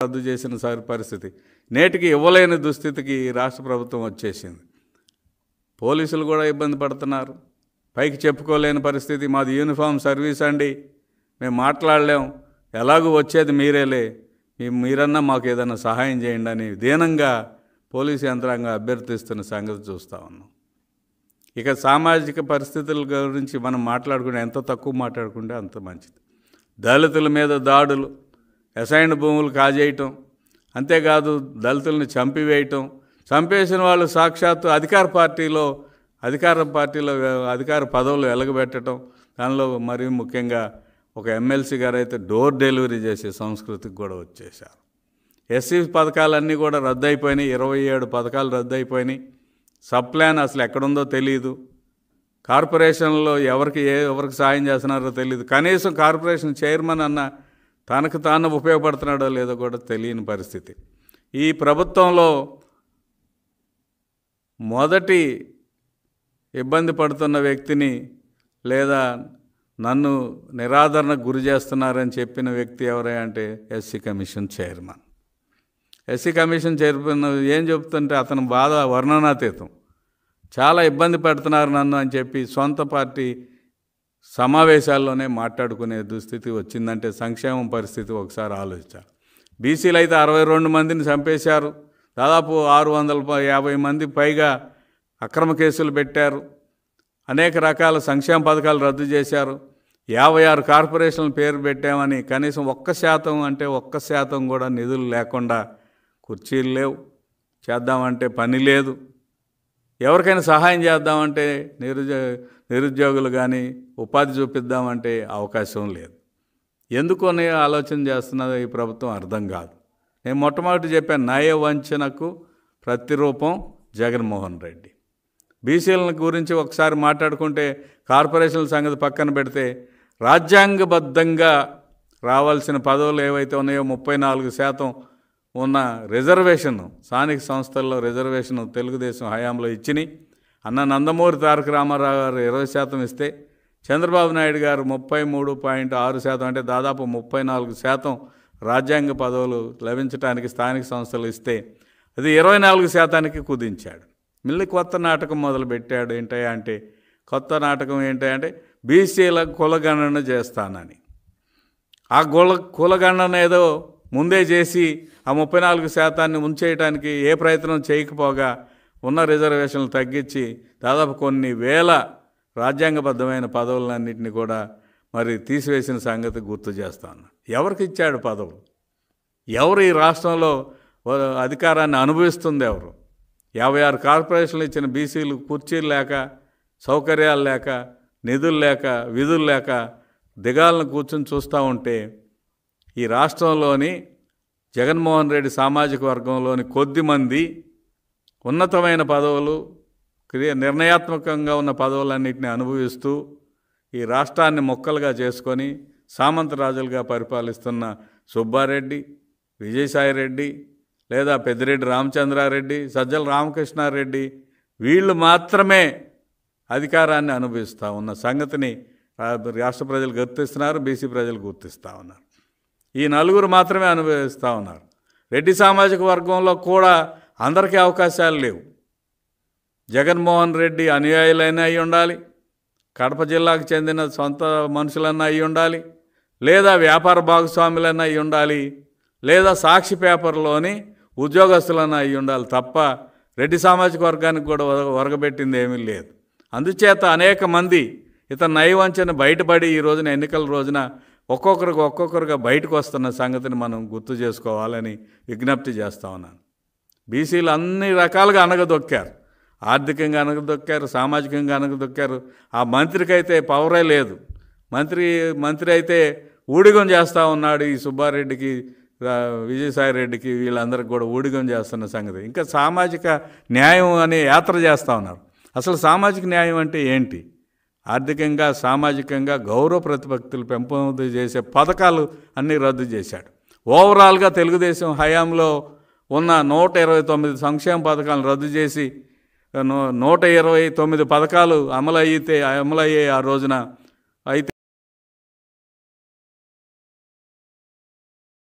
రద్దు చేసిన పరిస్థితి నేటికి ఇవ్వలేని దుస్థితికి రాష్ట్ర ప్రభుత్వం వచ్చేసింది. పోలీసులు కూడా ఇబ్బంది పడుతున్నారు. పైకి చెప్పుకోలేని పరిస్థితి. మాది యూనిఫామ్ సర్వీస్ అండి, మేము మాట్లాడలేం, ఎలాగూ వచ్చేది మీరేలే, మీరన్నా మాకు ఏదైనా సహాయం చేయండి అని దీనంగా పోలీసు యంత్రాంగం అభ్యర్థిస్తున్న సంగతి చూస్తూ ఉన్నాం. ఇక సామాజిక పరిస్థితుల గురించి మనం మాట్లాడుకుంటే ఎంత తక్కువ మాట్లాడుకుంటే అంత మంచిది. దళితుల మీద దాడులు, అసైన్డ్ భూములు కాజేయటం, అంతేకాదు దళితుల్ని చంపివేయటం, చంపేసిన వాళ్ళు సాక్షాత్తు అధికార పార్టీలో అధికార పదవులు వెలగబెట్టడం, దానిలో మరీ ముఖ్యంగా ఒక ఎమ్మెల్సీ గారు అయితే డోర్ డెలివరీ చేసే సంస్కృతికి కూడా వచ్చేసారు. ఎస్సీ పథకాలన్నీ కూడా రద్దయిపోయినాయి. 27 పథకాలు రద్దయిపోయినాయి. సబ్ ప్లాన్ అసలు ఎక్కడుందో తెలియదు. కార్పొరేషన్లో ఎవరికి సాయం చేస్తున్నారో తెలియదు. కనీసం కార్పొరేషన్ చైర్మన్ అన్న తనకు తాను ఉపయోగపడుతున్నాడో లేదో కూడా తెలియని పరిస్థితి. ఈ ప్రభుత్వంలో మొదటి ఇబ్బంది పడుతున్న వ్యక్తిని లేదా నన్ను నిరాదరణకు గురి చేస్తున్నారని చెప్పిన వ్యక్తి ఎవరే అంటే SC commission chairman. SC commission chairman ఏం చెప్తుంటే అతని బాధ వర్ణనాతీతం. చాలా ఇబ్బంది పెడుతున్నారు నన్ను అని చెప్పి సొంత పార్టీ సమావేశాల్లోనే మాట్లాడుకునే దుస్థితి వచ్చిందంటే సంక్షేమం పరిస్థితి ఒకసారి ఆలోచించాలి. బీసీలు అయితే 62 మందిని చంపేశారు. దాదాపు 650 మంది పైగా అక్రమ కేసులు పెట్టారు. అనేక రకాల సంక్షేమ పథకాలు రద్దు చేశారు. 56 కార్పొరేషన్ల పేరు పెట్టామని కనీసం 1% కూడా నిధులు లేకుండా, కుర్చీలు లేవు, చేద్దామంటే పని లేదు, ఎవరికైనా సహాయం చేద్దామంటే నిరుద్యోగులు కానీ ఉపాధి చూపిద్దామంటే అవకాశం లేదు. ఎందుకని ఆలోచన చేస్తున్నదో ఈ ప్రభుత్వం అర్థం కాదు. నేను మొట్టమొదటి చెప్పాను, నయ వంచనకు ప్రతిరూపం జగన్మోహన్ రెడ్డి. బీసీల గురించి ఒకసారి మాట్లాడుకుంటే కార్పొరేషన్ల సంగతి పక్కన పెడితే రాజ్యాంగబద్ధంగా రావాల్సిన పదవులు ఏవైతే ఉన్నాయో 34% ఉన్న రిజర్వేషన్, స్థానిక సంస్థల్లో రిజర్వేషన్ తెలుగుదేశం హయాంలో ఇచ్చినాయి. అన్న నందమూరి తారక రామారావు గారు 20% ఇస్తే చంద్రబాబు నాయుడు గారు 33.6% అంటే దాదాపు 34% రాజ్యాంగ పదవులు లభించడానికి స్థానిక సంస్థలు ఇస్తే అది 24%కి కుదించాడు. మళ్ళీ కొత్త నాటకం మొదలుపెట్టాడు. కొత్త నాటకం ఏంటంటే బీసీల కులగణన చేస్తానని. ఆ కులగణన ఏదో ముందే చేసి ఆ 34% ఉంచేయడానికి ఏ ప్రయత్నం చేయకపోగా ఉన్న రిజర్వేషన్లు తగ్గించి దాదాపు కొన్ని వేల రాజ్యాంగబద్ధమైన పదవులన్నింటినీ కూడా మరి తీసివేసిన సంగతి గుర్తు చేస్తాను. ఎవరికి ఇచ్చాడు పదవులు? ఎవరు ఈ రాష్ట్రంలో అధికారాన్ని అనుభవిస్తుంది? ఎవరు? 56 కార్పొరేషన్లు ఇచ్చిన బీసీలు కుర్చీలు లేక, సౌకర్యాలు లేక, నిధులు లేక, విధులు లేక దిగాలను కూర్చొని చూస్తూ ఉంటే ఈ రాష్ట్రంలోని జగన్మోహన్ రెడ్డి సామాజిక వర్గంలోని కొద్దిమంది ఉన్నతమైన పదవులు, నిర్ణయాత్మకంగా ఉన్న పదవులన్నింటినీ అనుభవిస్తూ ఈ రాష్ట్రాన్ని మొక్కలుగా చేసుకొని సామంతరాజులుగా పరిపాలిస్తున్న సుబ్బారెడ్డి, విజయసాయిరెడ్డి, లేదా పెద్దిరెడ్డి రామచంద్రారెడ్డి, సజ్జల రామకృష్ణారెడ్డి వీళ్ళు మాత్రమే అధికారాన్ని అనుభవిస్తూ ఉన్న సంగతిని రాష్ట్ర ప్రజలు గుర్తిస్తున్నారు, బీసీ ప్రజలు గుర్తిస్తూ ఉన్నారు. ఈ నలుగురు మాత్రమే అనుభవిస్తూ ఉన్నారు. రెడ్డి సామాజిక వర్గంలో కూడా అందరికీ అవకాశాలు లేవు. జగన్మోహన్ రెడ్డి అనుయాయులైనా అయి ఉండాలి, కడప జిల్లాకు చెందిన సొంత మనుషులన్నా అయి ఉండాలి, లేదా వ్యాపార భాగస్వాములన్నా అయి ఉండాలి, లేదా సాక్షి పేపర్లోని ఉద్యోగస్తులన్నా అయి ఉండాలి తప్ప రెడ్డి సామాజిక వర్గానికి కూడా ఒరగబెట్టింది ఏమీ లేదు. అందుచేత అనేక మంది ఇతను నయవంచన బయటపడి ఈ రోజున ఎన్నికల రోజున ఒక్కొక్కరుగా బయటకు వస్తున్న సంగతిని మనం గుర్తు చేసుకోవాలని విజ్ఞప్తి చేస్తూ ఉన్నాను. బీసీలు అన్ని రకాలుగా అనగదొక్కారు. ఆర్థికంగా అనగదొక్కారు, సామాజికంగా అనగదొక్కారు. ఆ మంత్రికి అయితే పవరే లేదు. మంత్రి అయితే ఊడిగం చేస్తూ ఉన్నాడు. ఈ సుబ్బారెడ్డికి, విజయసాయిరెడ్డికి వీళ్ళందరికీ కూడా ఊడిగం చేస్తున్న సంగతి. ఇంకా సామాజిక న్యాయం అనే యాత్ర చేస్తూ ఉన్నారు. అసలు సామాజిక న్యాయం అంటే ఏంటి? ఆర్థికంగా, సామాజికంగా గౌరవ ప్రతిపత్తులు పెంపొందించేసే చేసే పథకాలు అన్నీ రద్దు చేశాడు. ఓవరాల్గా తెలుగుదేశం హయాంలో ఉన్న 129 సంక్షేమ పథకాలను రద్దు చేసి 129 పథకాలు అమలయ్యే ఆ రోజున అయితే